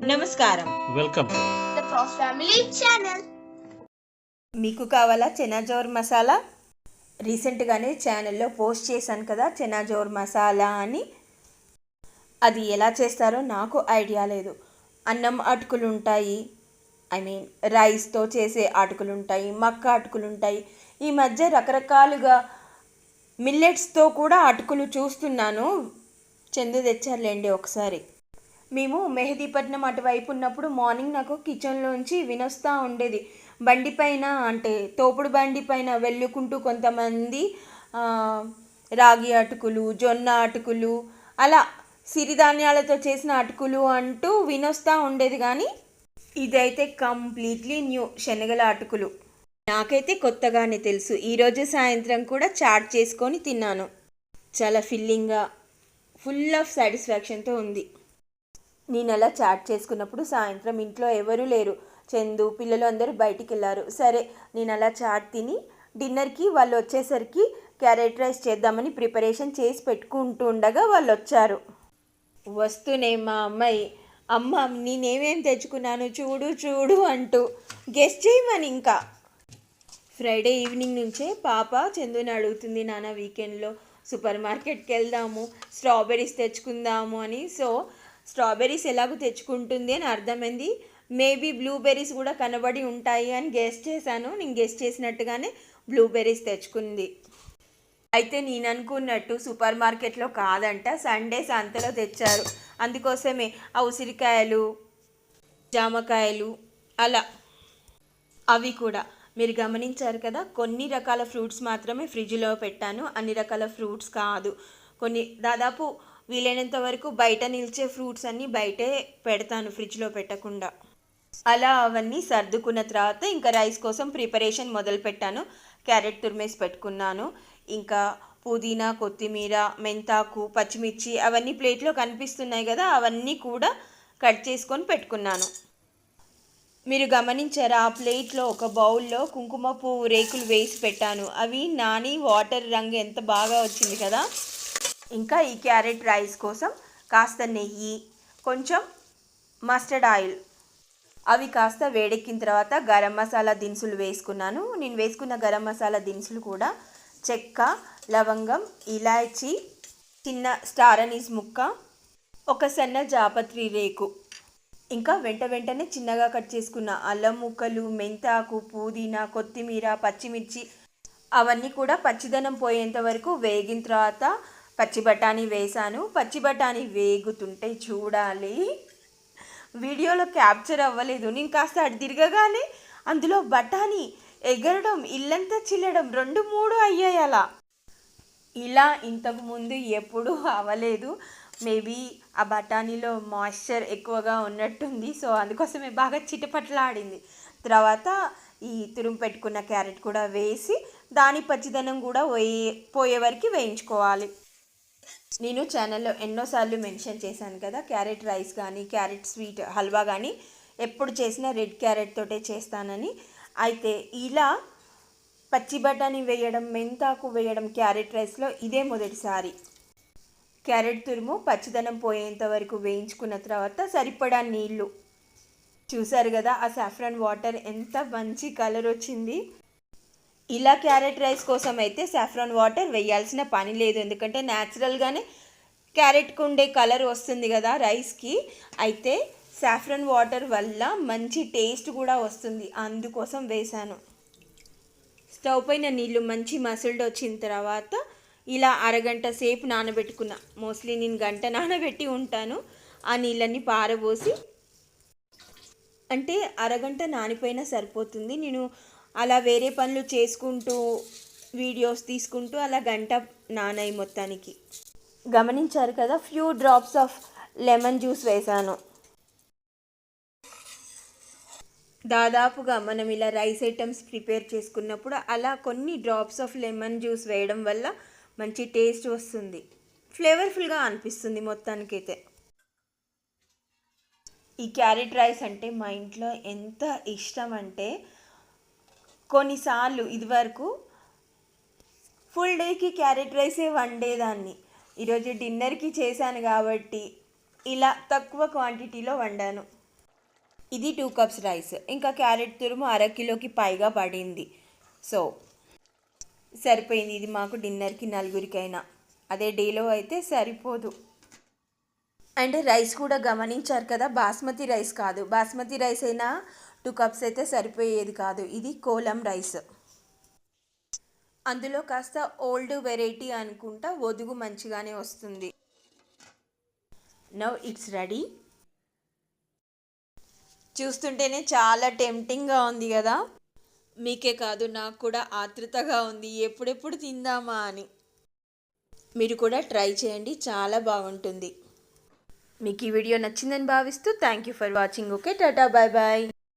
నమస్కారం. Welcome to The Prof Family Channel. మీకు కావాలా చెనాజోర్ మసాలా? రీసెంట్గానే ఛానల్లో పోస్ట్ చేశాను కదా చెనాజోర్ మసాలా అని. అది ఎలా చేస్తారో నాకు ఐడియా లేదు. అన్నం అటుకులు ఉంటాయి, రైస్తో చేసే అటుకులు ఉంటాయి, మక్క అటుకులు ఉంటాయి. ఈ మధ్య రకరకాలుగా మిల్లెట్స్తో కూడా అటుకులు చూస్తున్నాను. చందు తెచ్చారులేండి ఒకసారి. మేము మెహదీపట్నం అటువైపు ఉన్నప్పుడు మార్నింగ్ నాకు కిచెన్లోంచి వినొస్తూ ఉండేది. బండి పైన అంటే తోపుడు బండి పైన వెళ్ళుకుంటూ కొంతమంది రాగి అటుకులు, జొన్న అటుకులు, అలా సిరిధాన్యాలతో చేసిన అటుకులు అంటూ వినొస్తూ ఉండేది. కానీ ఇదైతే కంప్లీట్లీ న్యూ, శనగల అటుకులు. నాకైతే కొత్తగానే తెలుసు. ఈరోజు సాయంత్రం కూడా చాట్ చేసుకొని తిన్నాను. చాలా ఫిల్లింగ్గా, ఫుల్ ఆఫ్ సాటిస్ఫాక్షన్తో ఉంది. నేను అలా చాట్ చేసుకున్నప్పుడు సాయంత్రం ఇంట్లో ఎవరూ లేరు. చందు, పిల్లలు అందరూ బయటికి వెళ్ళారు. సరే, నేను అలా చాట్ తిని డిన్నర్కి వాళ్ళు వచ్చేసరికి క్యారెట్ రైస్ చేద్దామని ప్రిపరేషన్ చేసి పెట్టుకుంటూ ఉండగా వాళ్ళు వచ్చారు. వస్తూనే మా అమ్మాయి, అమ్మ నేనేమేం తెచ్చుకున్నాను చూడు చూడు అంటూ గెస్ట్ చేయమని. ఇంకా ఫ్రైడే ఈవినింగ్ నుంచే పాప చందుని అడుగుతుంది, నాన్న వీకెండ్లో సూపర్ మార్కెట్కి వెళ్దాము, స్ట్రాబెర్రీస్ తెచ్చుకుందాము అని. సో స్ట్రాబెర్రీస్ ఎలాగో తెచ్చుకుంటుంది అని అర్థమైంది. మేబీ బ్లూబెర్రీస్ కూడా కనబడి ఉంటాయి అని గెస్ట్ చేశాను. నేను గెస్ట్ చేసినట్టుగానే బ్లూబెర్రీస్ తెచ్చుకుంది. అయితే నేను అనుకున్నట్టు సూపర్ మార్కెట్లో కాదంట, సండే సంతలో తెచ్చారు. అందుకోసమే ఆ ఉసిరికాయలు, జామకాయలు అలా అవి కూడా మీరు గమనించారు కదా. కొన్ని రకాల ఫ్రూట్స్ మాత్రమే ఫ్రిడ్జ్లో పెట్టాను, అన్ని రకాల ఫ్రూట్స్ కాదు. కొన్ని దాదాపు వీలైనంత వరకు బయట నిలిచే ఫ్రూట్స్ అన్నీ బయటే పెడతాను, ఫ్రిడ్జ్లో పెట్టకుండా. అలా అవన్నీ సర్దుకున్న తర్వాత ఇంకా రైస్ కోసం ప్రిపరేషన్ మొదలు పెట్టాను. క్యారెట్ తురిమేసి పెట్టుకున్నాను. ఇంకా పుదీనా, కొత్తిమీర, మెంతాకు, పచ్చిమిర్చి అవన్నీ ప్లేట్లో కనిపిస్తున్నాయి కదా, అవన్నీ కూడా కట్ చేసుకొని పెట్టుకున్నాను. మీరు గమనించారా, ఆ ప్లేట్లో ఒక బౌల్లో కుంకుమ పువ్వు రేకులు వేసి పెట్టాను. అవి నాని వాటర్ రంగు ఎంత బాగా వచ్చింది కదా. ఇంకా ఈ క్యారెట్ రైస్ కోసం కాస్త నెయ్యి, కొంచెం మస్టర్డ్ ఆయిల్, అవి కాస్త వేడెక్కిన తర్వాత గరం మసాలా దినుసులు వేసుకున్నాను. నేను వేసుకున్న గరం మసాలా దినుసులు కూడా చెక్క, లవంగం, ఇలాచీ, చిన్న స్టార్ అనీస్ ముక్క, ఒక సన్న జాపత్రి రేకు, ఇంకా వెంటనే చిన్నగా కట్ చేసుకున్న అల్లం ముక్కలు, మెంతాకు, పుదీనా, కొత్తిమీర, పచ్చిమిర్చి అవన్నీ కూడా పచ్చిదనం పోయేంత వరకు వేగిన తర్వాత పచ్చి బఠానీ వేసాను. పచ్చి బఠానీ వేగుతుంటే చూడాలి, వీడియోలో క్యాప్చర్ అవ్వలేదు. నేను కాస్త అటు తిరగగానే అందులో బఠానీ ఎగరడం, ఇల్లంతా చిల్లడం, 2-3 అయ్యాయి. అలా ఇలా ఇంతకుముందు ఎప్పుడూ అవ్వలేదు. మేబీ ఆ బఠానీలో మాయిశ్చర్ ఎక్కువగా ఉన్నట్టుంది. సో అందుకోసమే బాగా చిటపట్లాడింది. తర్వాత ఈ తురుము పెట్టుకున్న క్యారెట్ కూడా వేసి దాని పచ్చిదనం కూడా పోయే వరకు వేయించుకోవాలి. నేను ఛానల్లో ఎన్నోసార్లు మెన్షన్ చేశాను కదా, క్యారెట్ రైస్ కానీ క్యారెట్ స్వీట్ హల్వా కానీ ఎప్పుడు చేసినా రెడ్ క్యారెట్ తోటే చేస్తానని. అయితే ఇలా పచ్చి బఠానీ వేయడం, మెంతాకు వేయడం క్యారెట్ రైస్లో ఇదే మొదటిసారి. క్యారెట్ తురుము పచ్చిదనం పోయేంత వరకు వేయించుకున్న తర్వాత సరిపడా నీళ్ళు, చూసారు కదా ఆ సాఫ్రాన్ వాటర్ ఎంత మంచి కలర్ వచ్చింది. ఇలా క్యారెట్ రైస్ కోసం అయితే సాఫ్రాన్ వాటర్ వేయాల్సిన పని లేదు, ఎందుకంటే న్యాచురల్గానే క్యారెట్కి ఉండే కలర్ వస్తుంది కదా రైస్కి. అయితే సాఫ్రాన్ వాటర్ వల్ల మంచి టేస్ట్ కూడా వస్తుంది, అందుకోసం వేశాను. స్టవ్ పైన నీళ్ళు మంచి మసిల్డ్ వచ్చిన తర్వాత ఇలా అరగంట సేపు నానబెట్టుకున్నా. మోస్ట్లీ నేను గంట నానబెట్టి ఉంటాను. ఆ నీళ్ళని పారబోసి, అంటే అరగంట నానిపోయినా సరిపోతుంది. నేను అలా వేరే పనులు చేసుకుంటూ వీడియోస్ తీసుకుంటూ అలా గంట నానాయి మొత్తానికి. గమనించారు కదా, few drops of lemon juice వేసాను. దాదాపుగా మనం ఇలా రైస్ ఐటమ్స్ ప్రిపేర్ చేసుకున్నప్పుడు అలా కొన్ని డ్రాప్స్ ఆఫ్ లెమన్ జ్యూస్ వేయడం వల్ల మంచి టేస్ట్ వస్తుంది, ఫ్లేవర్ఫుల్గా అనిపిస్తుంది మొత్తానికైతే. ఈ క్యారెట్ రైస్ అంటే మా ఇంట్లో ఎంత ఇష్టం అంటే, కొన్నిసార్లు ఇదివరకు ఫుల్ డేకి క్యారెట్ రైసే వండేదాన్ని. ఈరోజు డిన్నర్కి చేశాను కాబట్టి ఇలా తక్కువ క్వాంటిటీలో వండాను. ఇది 2 కప్స్ రైస్. ఇంకా క్యారెట్ తురుము అరకిలోకి పైగా పడింది. సో సరిపోయింది. ఇది మాకు డిన్నర్కి నలుగురికైనా. అదే డేలో అయితే సరిపోదు. అండ్ రైస్ కూడా గమనించారు కదా, బాస్మతి రైస్ కాదు. బాస్మతి రైస్ అయినా 2 కప్స్ అయితే సరిపోయేది కాదు. ఇది కోలం రైస్. అందులో కాస్త ఓల్డ్ వెరైటీ అనుకుంటా, ఒదుగు మంచిగానే వస్తుంది. Now it's ready. చూస్తుంటేనే చాలా టెంప్టింగ్గా ఉంది కదా. మీకే కాదు, నాకు కూడా ఆతృతగా ఉంది ఎప్పుడెప్పుడు తిందామా అని. మీరు కూడా ట్రై చేయండి, చాలా బాగుంటుంది. మీకు ఈ వీడియో నచ్చిందని భావిస్తూ thank you for watching. Okay, tata, bye bye.